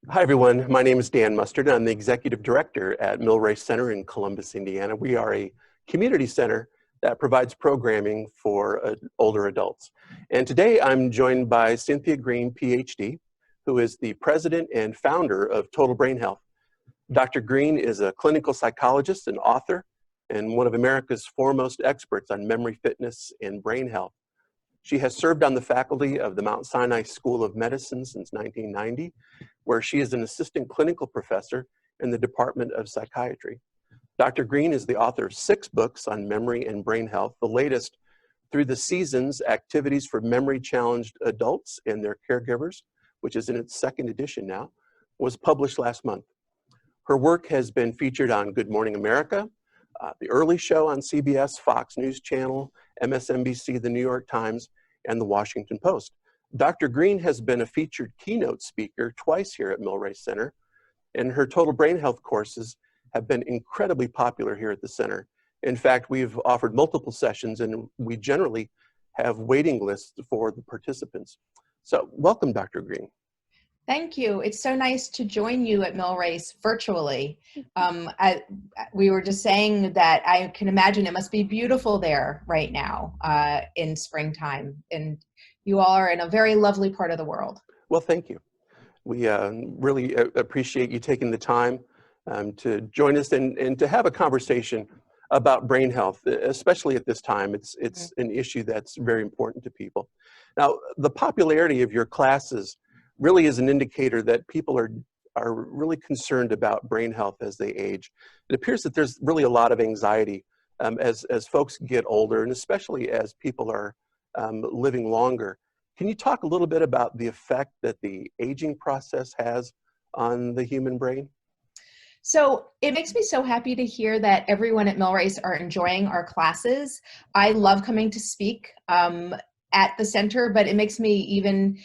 Hi, everyone. My name is Dan Mustard. I'm the Executive Director at Millrace Center in Columbus, Indiana. We are a community center that provides programming for older adults. And today I'm joined by Cynthia Green, PhD, who is the president and founder of Total Brain Health. Dr. Green is a clinical psychologist and author, and one of America's foremost experts on memory fitness and brain health. She has served on the faculty of the Mount Sinai School of Medicine since 1990, where she is an assistant clinical professor in the Department of Psychiatry. Dr. Green is the author of 6 books on memory and brain health, the latest, Through the Seasons, Activities for Memory-Challenged Adults and Their Caregivers, which is in its 2nd edition now, was published last month. Her work has been featured on Good Morning America, The Early Show on CBS, Fox News Channel, MSNBC, The New York Times, and The Washington Post. Dr. Green has been a featured keynote speaker twice here at Millrace Center, and her Total Brain Health courses have been incredibly popular here at the center. In fact, we've offered multiple sessions, and we generally have waiting lists for the participants. So welcome, Dr. Green. Thank you. It's so nice to join you at Millrace virtually. We were just saying that I can imagine it must be beautiful there right now in springtime, and you all are in a very lovely part of the world. Well, thank you. We really appreciate you taking the time to join us and to have a conversation about brain health, especially at this time. It's an issue that's very important to people. Now, the popularity of your classes really is an indicator that people are really concerned about brain health as they age. It appears that there's really a lot of anxiety as folks get older, and especially as people are living longer. Can you talk a little bit about the effect that the aging process has on the human brain? So it makes me so happy to hear that everyone at Millrace are enjoying our classes. I love coming to speak at the center, but it makes me even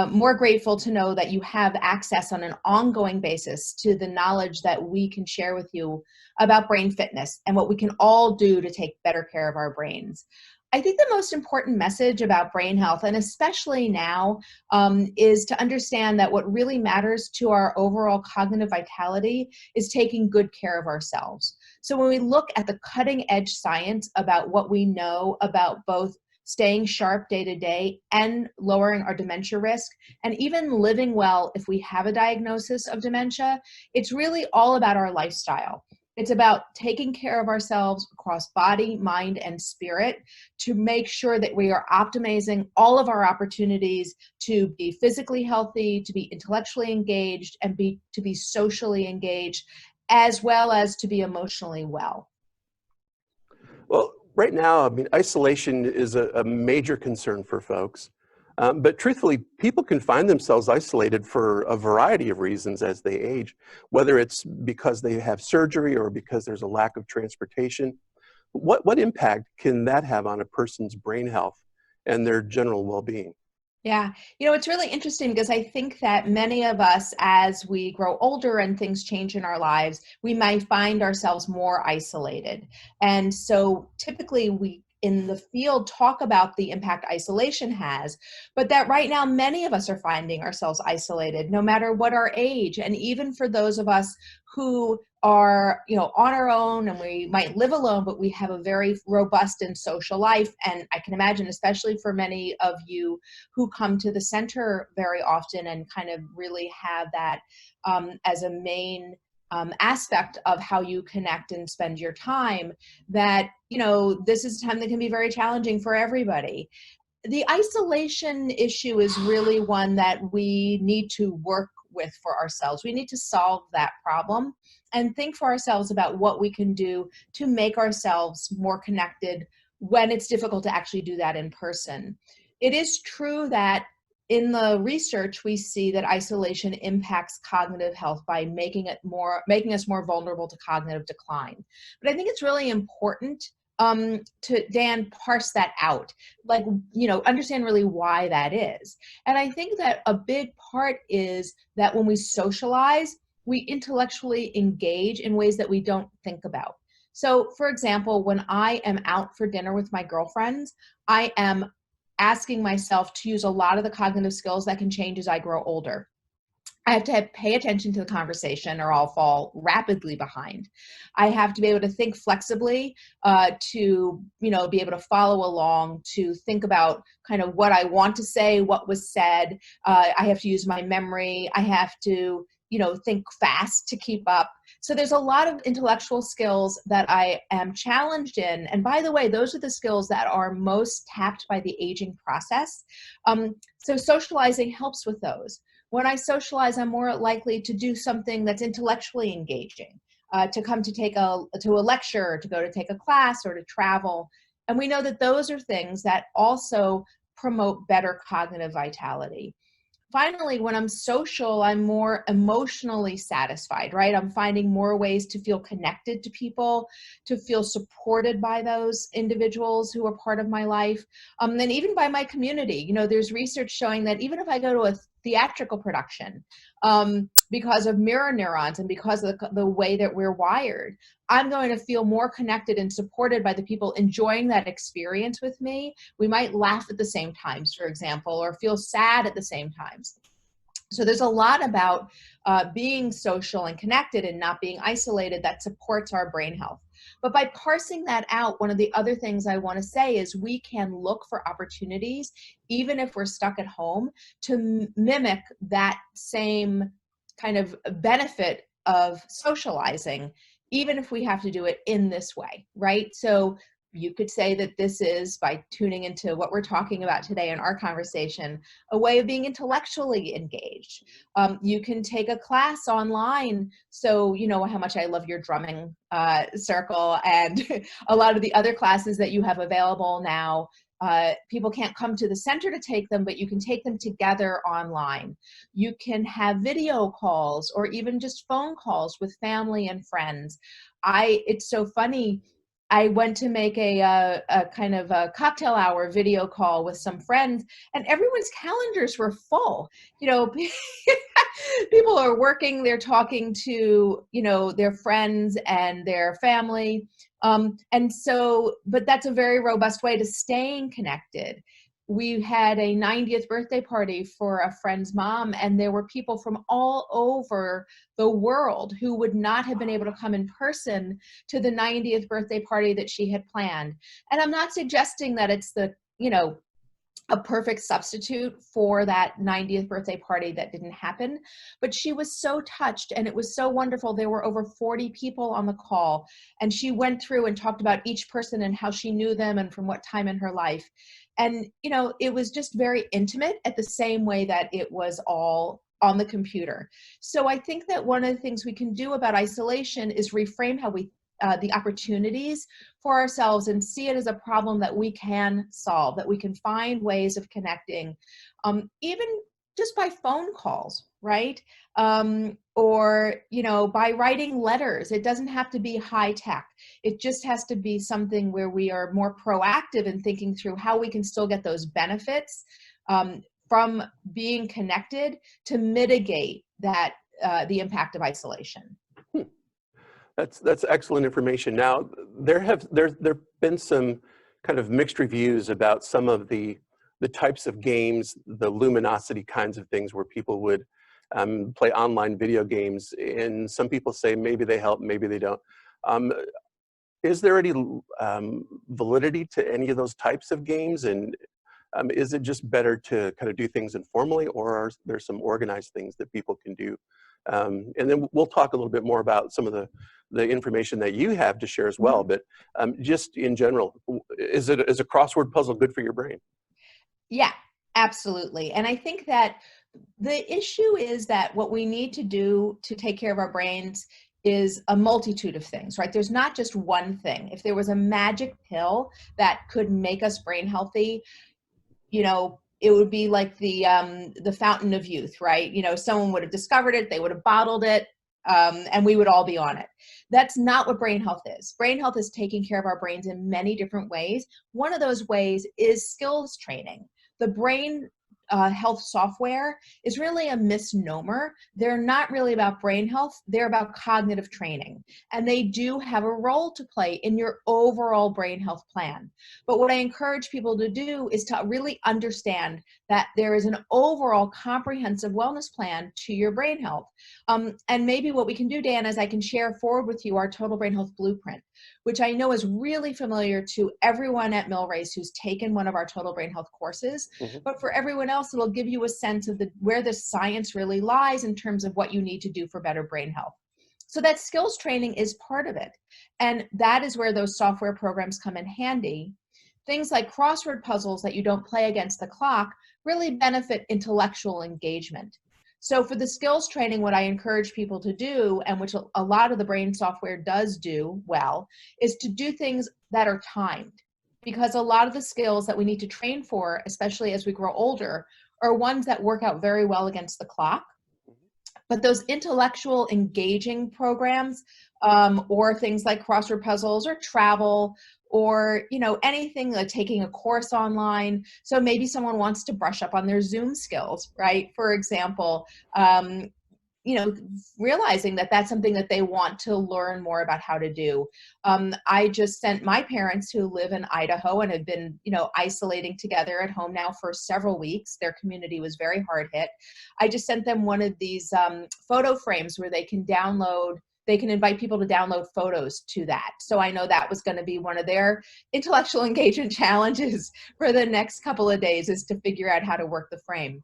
more grateful to know that you have access on an ongoing basis to the knowledge that we can share with you about brain fitness and what we can all do to take better care of our brains. I think the most important message about brain health, and especially now, is to understand that what really matters to our overall cognitive vitality is taking good care of ourselves. So when we look at the cutting edge science about what we know about both staying sharp day to day and lowering our dementia risk, and even living well if we have a diagnosis of dementia, it's really all about our lifestyle. It's about taking care of ourselves across body, mind, and spirit to make sure that we are optimizing all of our opportunities to be physically healthy, to be intellectually engaged, and to be socially engaged, as well as to be emotionally well. Well, right now, I mean, isolation is a major concern for folks. But truthfully, people can find themselves isolated for a variety of reasons as they age, whether it's because they have surgery or because there's a lack of transportation. What impact can that have on a person's brain health and their general well-being? Yeah, it's really interesting because I think that many of us, as we grow older and things change in our lives, we might find ourselves more isolated. And so typically we in the field talk about the impact isolation has, but that right now many of us are finding ourselves isolated no matter what our age. And even for those of us who are on our own and we might live alone, but we have a very robust and social life. And I can imagine, especially for many of you who come to the center very often and kind of really have that as a main aspect of how you connect and spend your time, that, this is a time that can be very challenging for everybody. The isolation issue is really one that we need to work with for ourselves. We need to solve that problem and think for ourselves about what we can do to make ourselves more connected when it's difficult to actually do that in person. It is true that in the research, we see that isolation impacts cognitive health by making us more vulnerable to cognitive decline. But I think it's really important to, Dan, parse that out, understand really why that is. And I think that a big part is that when we socialize, we intellectually engage in ways that we don't think about. So, for example, when I am out for dinner with my girlfriends, I am asking myself to use a lot of the cognitive skills that can change as I grow older. I have to pay attention to the conversation or I'll fall rapidly behind. I have to be able to think flexibly, to, be able to follow along, to think about kind of what I want to say, what was said. I have to use my memory. I have to, think fast to keep up. So there's a lot of intellectual skills that I am challenged in. And by the way, those are the skills that are most tapped by the aging process. So socializing helps with those. When I socialize, I'm more likely to do something that's intellectually engaging, to come to to a lecture, to go to take a class, or to travel. And we know that those are things that also promote better cognitive vitality. Finally, when I'm social, I'm more emotionally satisfied, right? I'm finding more ways to feel connected to people, to feel supported by those individuals who are part of my life, and even by my community. There's research showing that even if I go to a theatrical production, because of mirror neurons and because of the way that we're wired, I'm going to feel more connected and supported by the people enjoying that experience with me. We might laugh at the same times, for example, or feel sad at the same times. So there's a lot about being social and connected and not being isolated that supports our brain health. But by parsing that out, one of the other things I want to say is we can look for opportunities, even if we're stuck at home, to mimic that same kind of benefit of socializing, even if we have to do it in this way, right? So you could say that this is, by tuning into what we're talking about today in our conversation, a way of being intellectually engaged. You can take a class online. So you know how much I love your drumming circle and a lot of the other classes that you have available now. People can't come to the center to take them, but you can take them together online. You can have video calls or even just phone calls with family and friends. It's so funny. I went to make a kind of a cocktail hour video call with some friends, and everyone's calendars were full. People are working, they're talking to, their friends and their family. But that's a very robust way to staying connected. We had a 90th birthday party for a friend's mom, and there were people from all over the world who would not have been able to come in person to the 90th birthday party that she had planned. And I'm not suggesting that it's a perfect substitute for that 90th birthday party that didn't happen, but she was so touched and it was so wonderful. There were over 40 people on the call, and she went through and talked about each person and how she knew them and from what time in her life. And, it was just very intimate at the same way that it was all on the computer. So I think that one of the things we can do about isolation is reframe how we the opportunities for ourselves and see it as a problem that we can solve, that we can find ways of connecting, even just by phone calls, right? Or, by writing letters. It doesn't have to be high tech. It just has to be something where we are more proactive in thinking through how we can still get those benefits from being connected to mitigate that the impact of isolation. That's excellent information. Now, there've been some kind of mixed reviews about some of the types of games, the luminosity kinds of things where people would play online video games, and some people say maybe they help, maybe they don't. Is there any validity to any of those types of games? And is it just better to kind of do things informally, or are there some organized things that people can do? And then we'll talk a little bit more about some of the information that you have to share as well. But just in general, is a crossword puzzle good for your brain? Yeah, absolutely. And I think that the issue is that what we need to do to take care of our brains is a multitude of things, right? There's not just one thing. If there was a magic pill that could make us brain healthy, it would be like the fountain of youth, right? Someone would have discovered it, they would have bottled it, and we would all be on it. That's not what brain health is. Brain health is taking care of our brains in many different ways. One of those ways is skills training. The brain health software is really a misnomer. They're not really about brain health. They're about cognitive training. And they do have a role to play in your overall brain health plan. But what I encourage people to do is to really understand that there is an overall comprehensive wellness plan to your brain health. And maybe what we can do, Dan, is I can share forward with you our Total Brain Health Blueprint, which I know is really familiar to everyone at Millrace who's taken one of our Total Brain Health courses. But for everyone else, it'll give you a sense of where the science really lies in terms of what you need to do for better brain health. So that skills training is part of it. And that is where those software programs come in handy. Things like crossword puzzles that you don't play against the clock really benefit intellectual engagement. So for the skills training, what I encourage people to do, and which a lot of the brain software does do well, is to do things that are timed. Because a lot of the skills that we need to train for, especially as we grow older, are ones that work out very well against the clock. But those intellectual engaging programs, or things like crossword puzzles or travel, or anything like taking a course online. So maybe someone wants to brush up on their Zoom skills, right? For example, realizing that that's something that they want to learn more about how to do. I just sent my parents, who live in Idaho and have been, isolating together at home now for several weeks. Their community was very hard hit. I just sent them one of these photo frames where they can invite people to download photos to that. So I know that was going to be one of their intellectual engagement challenges for the next couple of days, is to figure out how to work the frame.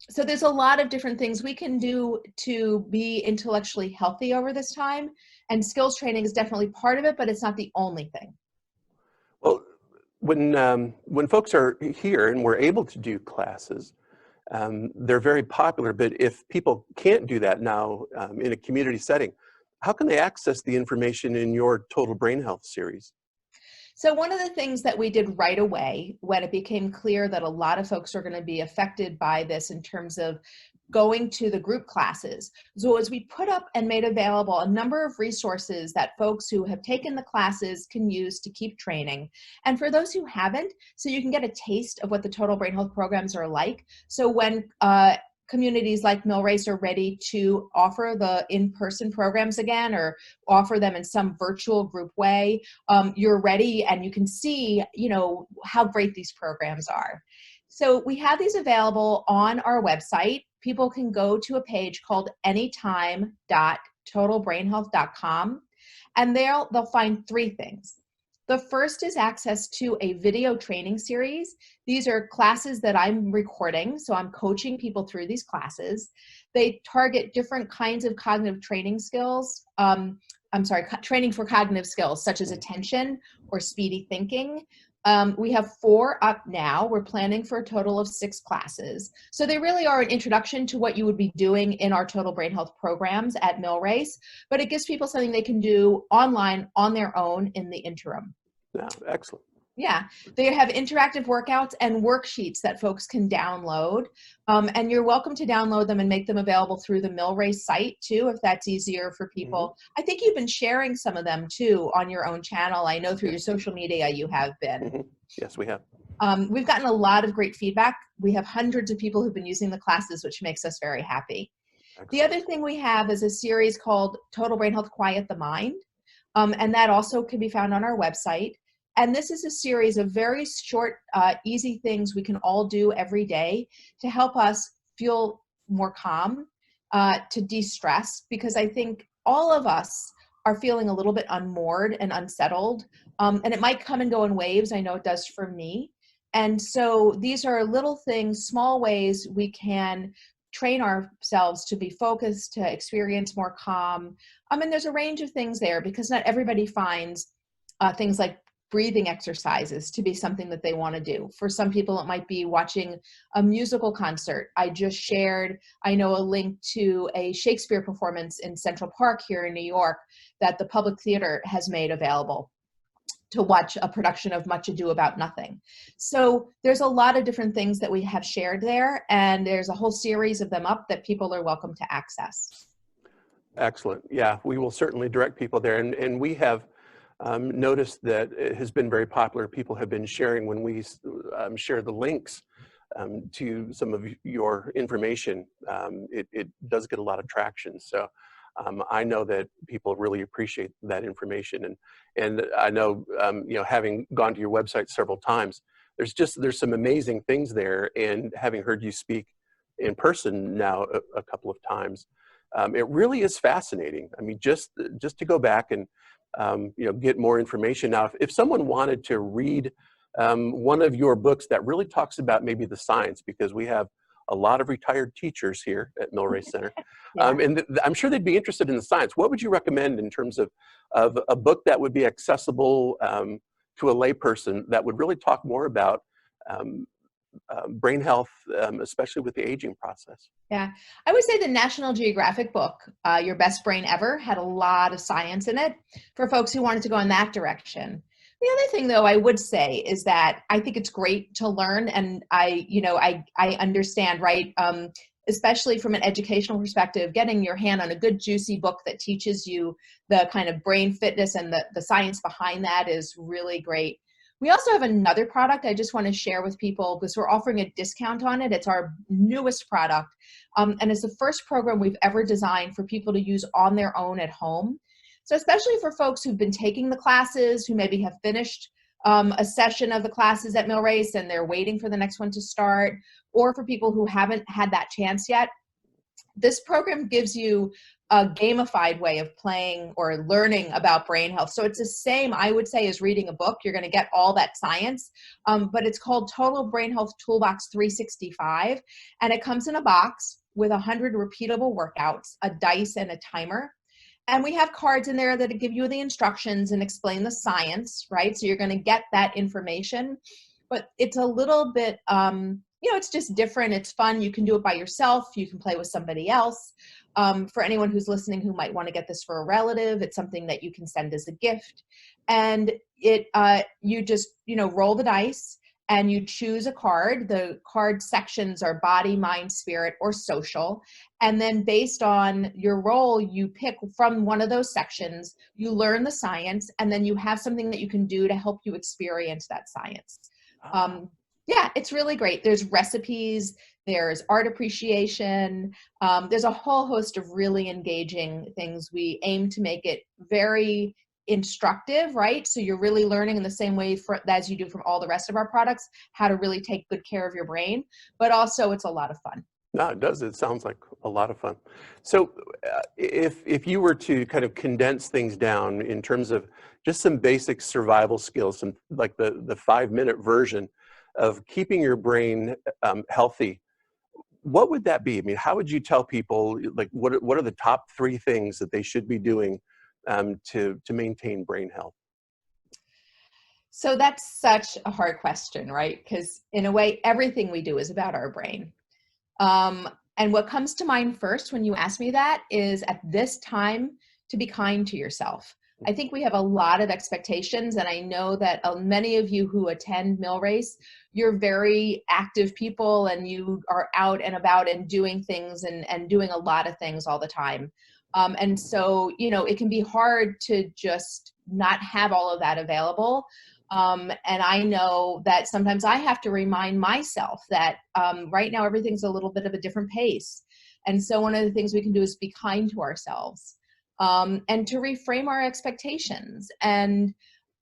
So there's a lot of different things we can do to be intellectually healthy over this time. And skills training is definitely part of it, but it's not the only thing. Well, when folks are here and we're able to do classes, they're very popular, but if people can't do that now in a community setting, how can they access the information in your Total Brain Health series? So one of the things that we did right away when it became clear that a lot of folks are going to be affected by this in terms of going to the group classes, so as we put up and made available a number of resources that folks who have taken the classes can use to keep training. And for those who haven't, so you can get a taste of what the Total Brain Health programs are like. So when communities like Millrace are ready to offer the in-person programs again, or offer them in some virtual group way, you're ready and you can see, how great these programs are. So we have these available on our website. People can go to a page called anytime.totalbrainhealth.com, and they'll find three things. The first is access to a video training series. These are classes that I'm recording, so I'm coaching people through these classes. They target different kinds of cognitive training skills. Training for cognitive skills, such as attention or speedy thinking. We have 4 up now. We're planning for a total of 6 classes. So they really are an introduction to what you would be doing in our Total Brain Health programs at Millrace, but it gives people something they can do online on their own in the interim. Yeah, excellent. Yeah, they have interactive workouts and worksheets that folks can download. And you're welcome to download them and make them available through the Millrace site too, if that's easier for people. I think you've been sharing some of them too on your own channel. I know through your social media you have been. Yes, we have. We've gotten a lot of great feedback. We have hundreds of people who've been using the classes, which makes us very happy. Excellent. The other thing we have is a series called Total Brain Health Quiet the Mind. And that also can be found on our website. And this is a series of very short, easy things we can all do every day to help us feel more calm, to de-stress, because I think all of us are feeling a little bit unmoored and unsettled. And it might come and go in waves. I know it does for me. And so these are little things, small ways we can train ourselves to be focused, to experience more calm. And there's a range of things there, because not everybody finds things like breathing exercises to be something that they want to do. For some people, it might be watching a musical concert. I just shared, I know, a link to a Shakespeare performance in Central Park here in New York that the Public Theater has made available to watch a production of Much Ado About Nothing. So there's a lot of different things that we have shared there, and there's a whole series of them up that people are welcome to access. Excellent. Yeah, we will certainly direct people there. And we have noticed that it has been very popular. People have been sharing when we share the links to some of your information, it does get a lot of traction. So I know that people really appreciate that information, and I know having gone to your website several times, there's some amazing things there, and having heard you speak in person now a couple of times, it really is fascinating. I mean, just to go back and get more information. Now, if someone wanted to read one of your books that really talks about maybe the science, because we have a lot of retired teachers here at Millrace Center, Yeah. and I'm sure they'd be interested in the science. What would you recommend in terms of a book that would be accessible to a layperson that would really talk more about um, brain health, especially with the aging process? Yeah, I would say the National Geographic book, Your Best Brain Ever, had a lot of science in it for folks who wanted to go in that direction. The other thing, though, I would say is that I think it's great to learn, and I understand, right? Especially from an educational perspective, getting your hand on a good juicy book that teaches you the kind of brain fitness and the science behind that is really great. We also have another product I just want to share with people because we're offering a discount on it. It's our newest product, and it's the first program we've ever designed for people to use on their own at home. So especially for folks who've been taking the classes, who maybe have finished a session of the classes at Millrace and they're waiting for the next one to start, or for people who haven't had that chance yet, this program gives you a gamified way of playing or learning about brain health. So it's the same, I would say, as reading a book. You're going to get all that science, but it's called Total Brain Health Toolbox 365. And it comes in a box with 100 repeatable workouts, a dice, and a timer. And we have cards in there that give you the instructions and explain the science, right? So you're going to get that information, but it's a little bit, it's just different. It's fun. You can do it by yourself. You can play with somebody else. For anyone who's listening who might want to get this for a relative, it's something that you can send as a gift. And you just, roll the dice and you choose a card. The card sections are body, mind, spirit, or social. And then based on your role, you pick from one of those sections, you learn the science, and then you have something that you can do to help you experience that science. Yeah, it's really great. There's recipes, there's art appreciation, there's a whole host of really engaging things. We aim to make it very instructive, right? So you're really learning in the same way as you do from all the rest of our products, how to really take good care of your brain, but also it's a lot of fun. No, it does. It sounds like a lot of fun. So if you were to kind of condense things down in terms of just some basic survival skills, some like the 5-minute version of keeping your brain healthy, what would that be? I mean, how would you tell people, like, what are the top 3 things that they should be doing to maintain brain health? So that's such a hard question, right? Because in a way, everything we do is about our brain. And what comes to mind first when you ask me that is at this time to be kind to yourself. I think we have a lot of expectations, and I know that many of you who attend Millrace, you're very active people and you are out and about and doing things and doing a lot of things all the time. And so, it can be hard to just not have all of that available. And I know that sometimes I have to remind myself that right now everything's a little bit of a different pace. And so one of the things we can do is be kind to ourselves and to reframe our expectations. And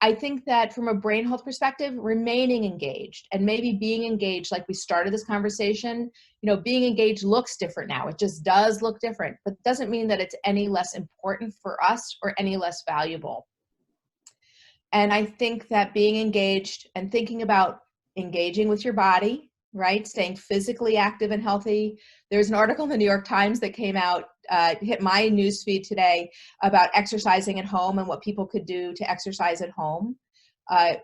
I think that from a brain health perspective, remaining engaged and maybe being engaged, like we started this conversation, being engaged looks different now. It just does look different, but doesn't mean that it's any less important for us or any less valuable. And I think that being engaged and thinking about engaging with your body, right? Staying physically active and healthy. There's an article in the New York Times that came out, hit my newsfeed today about exercising at home and what people could do to exercise at home.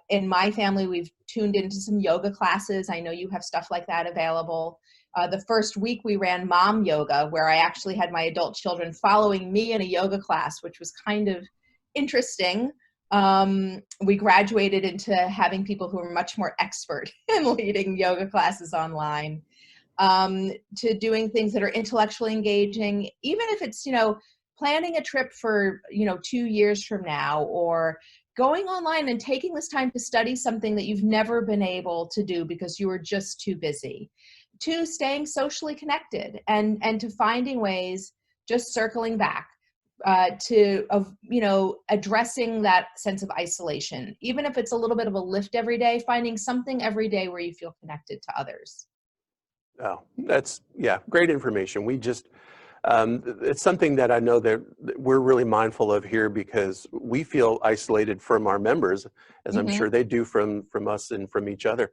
In my family, we've tuned into some yoga classes. I know you have stuff like that available. The first week we ran mom yoga, where I actually had my adult children following me in a yoga class, which was kind of interesting. We graduated into having people who are much more expert in leading yoga classes online, to doing things that are intellectually engaging, even if it's, planning a trip for, 2 years from now, or going online and taking this time to study something that you've never been able to do because you were just too busy, to staying socially connected and to finding ways, just circling back to addressing that sense of isolation, even if it's a little bit of a lift every day, finding something every day where you feel connected to others. Oh, that's, yeah, great information. We just, it's something that I know that we're really mindful of here because we feel isolated from our members, as I'm Hmm. sure they do from us and from each other.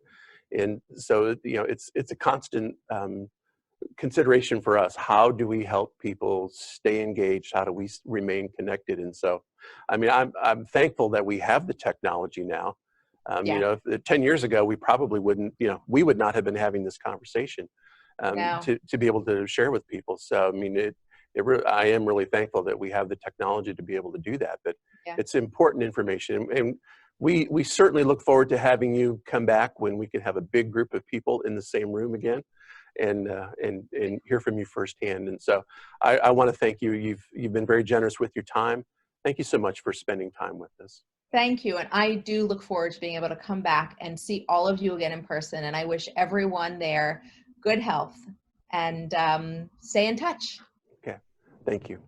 And so, it's a constant consideration for us. How do we help people stay engaged? How do we remain connected? And so, I mean, I'm thankful that we have the technology now. Yeah. If 10 years ago, we probably wouldn't, we would not have been having this conversation No. to be able to share with people. So, I mean, I am really thankful that we have the technology to be able to do that. But Yeah. it's important information, and we certainly look forward to having you come back when we can have a big group of people in the same room again, and hear from you firsthand. And so, I want to thank you. You've been very generous with your time. Thank you so much for spending time with us. Thank you. And I do look forward to being able to come back and see all of you again in person. And I wish everyone there good health and stay in touch. Okay, thank you.